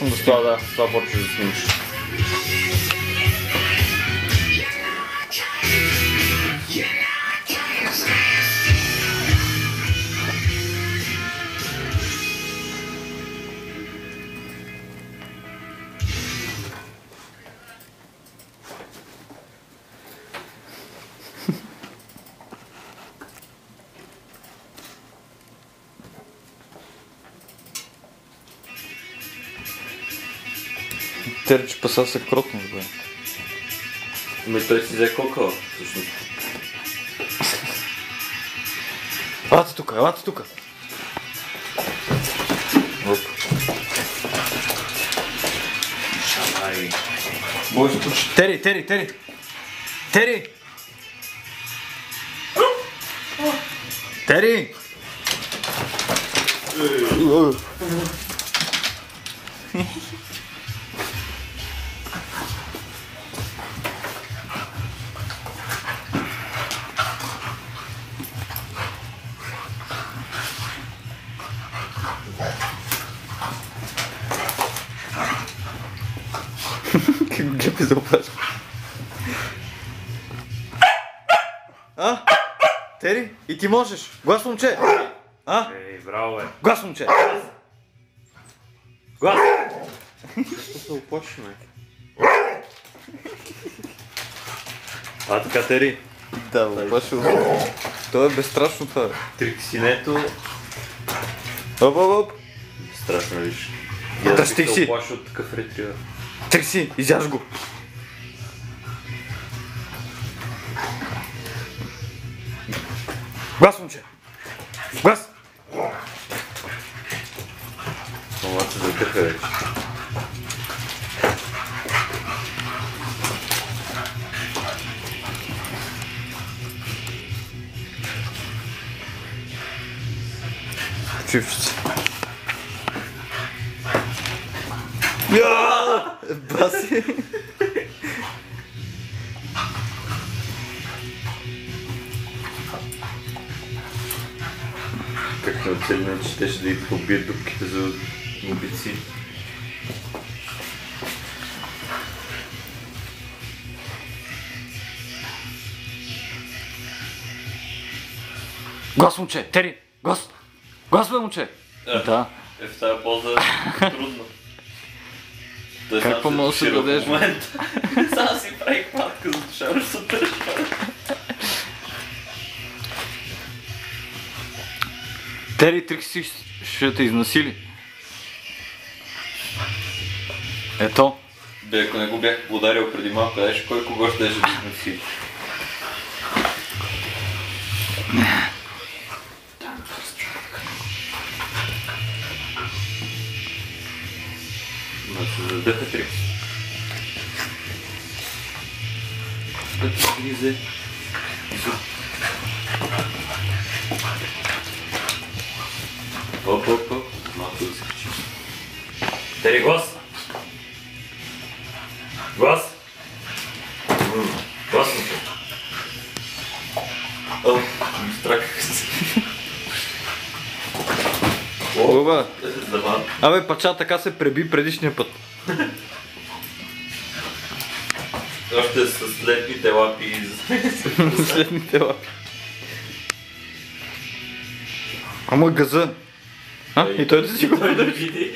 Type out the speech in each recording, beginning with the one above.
С това, да, с това почваш да снимаш. Терчи паса се кротно, бе. Ами той си взе кока, всъщност. Елате тука, елате тука. Оп. Шамай. Боже, Тери! Тери! Тери! Как го глепи за опашка. А? Тери? И ти можеш! Глас, момче! А? Ей, браво, бе. Глас, момче! Глас! Защо се оплаши, ме? А, така, Тери. Да, опашил. То е безстрашно това. Триксинето. Оп. Страшно, виж. Да, стих си. се оплаши от такъв ретривър. Трикси, изяж го. Глас, момче! Глас! Ама се задъха вече. Чивче. Баси! Как не оцелим, че те ще да и побият дупките за убийци. Глас, момче! Тери! Глас! Глас, бе, момче! Да. Е, в тази поза трудно. Той Какво може да се дадеш? в момента. Само си прави хватка за душаващата тържа. Тери, Трикси ще те изнасили. Ето. Бе, ако не го бях ударил преди малко, знаеш кой кого ще да износи. Да се задъха Трикси. Да ти влизе. Оп. Малко да се качи. Тери, глас! Глас! Глас! О, страках се. Оба. Заван. Абе, пача така се преби предишния път. Още с следните лапи. Следните лапи. Ама газа. А? И той да си го да види.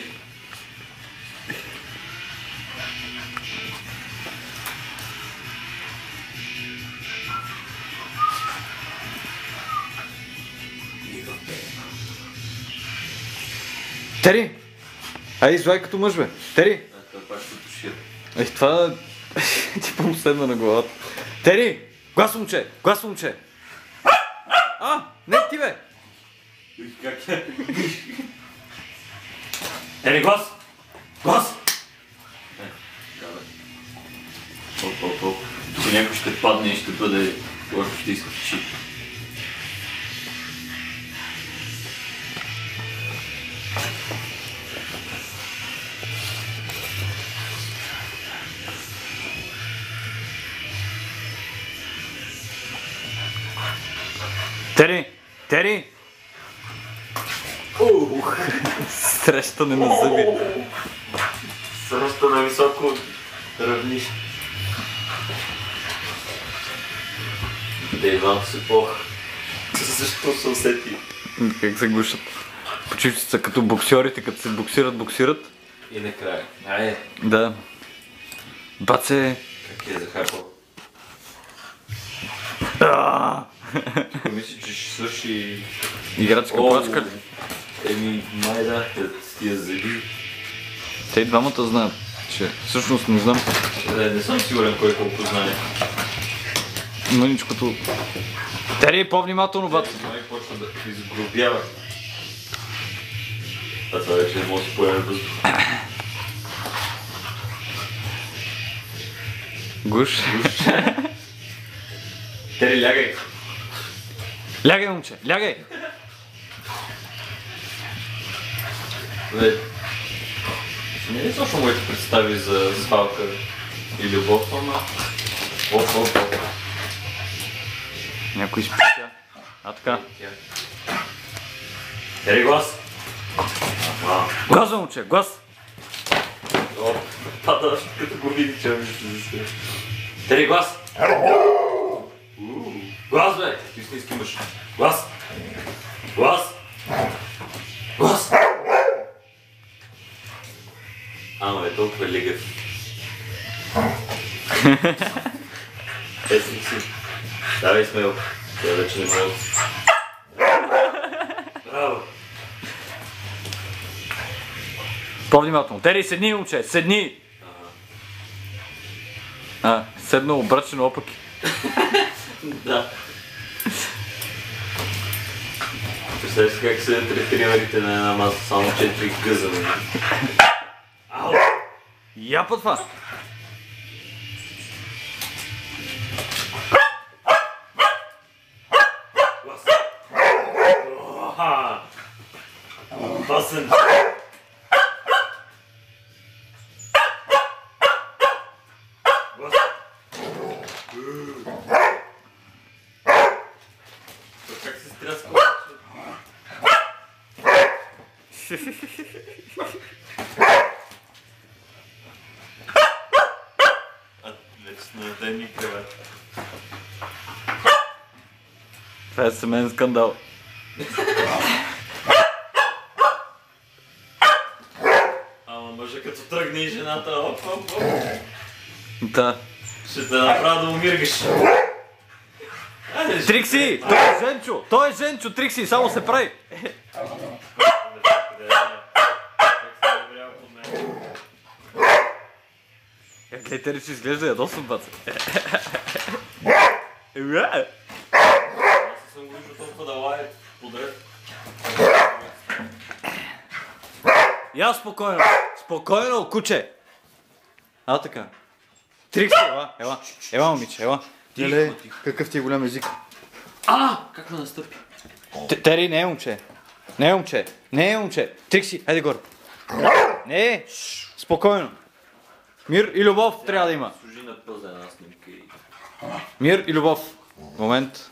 Тери! Айде, извай като мъж, бе. Тери! Това пак ще тушира. Ей, това ти помоседна на главата. Тери! Глас, момче! Глас, момче! А! Не ти, бе! Как е? Тери, глас! Глас! Оп. Че някой ще падне и ще бъде... Лошо ще изкачи. Тери! Срещане на зъби. Просто на високо равнище. Те Иван се пох. Защо се усети? Как се гушат. Почувстват се като боксерите, като се боксират. И накрая. Айде. Да. Баце. Как е захапал? Мисля, че ще свърши... Играчка плачка. Еми, май да, с тия зъби. Те и двамата знаят, че всъщност не знам. Не съм сигурен кой колко знае. Мъничкото. Тери, по-внимателно, бат. Май почва да изгробява. А това вече не може да си поеме въздух. Гуш. Тери, лягай. Лягай, момче, лягай. Бе, не е точно моите представи за свалка и любов, ама... Оп. Някой спитя. А така. Тери, глас! Глас, момче, глас. Оп, пада, като го види, че ми се засея. Тери, глас! Глас, бе! Ти истински мъж. Глас! Глас! Глас! Ама е толкова лигав. Ето си. Давай, смел. Тя вече не мога. Браво! По-внимателно. Тери, седни, момче, седни. Седна обрачено опаки. Да. Представяш си как седят тренерите на една маса, само 4 гъза. Ау! Я по това. Глас! Оха! Опасен! Глас! Как се стряска? Вече на ден ни креват. Това е семейен скандал. Ама мъжа като тръгне и жената, оп. Да. Ще те направя да умиргаш. Трикси! Той е Женчо, Трикси, само се прави. Гледайте ли, че изглежда ядосан, баце. Аз съм го виждал толкова да лае подред. Я спокойно, спокойно, куче. Така. Трикси, ела, момиче, ела. Тихо. Какъв ти е голям език. Как ме настъпи? Тери, не е момче. Трикси, хайде горе. Не, спокойно. Мир и любов трябва да има. Служи на пълза една снимка и... Мир и любов. Момент.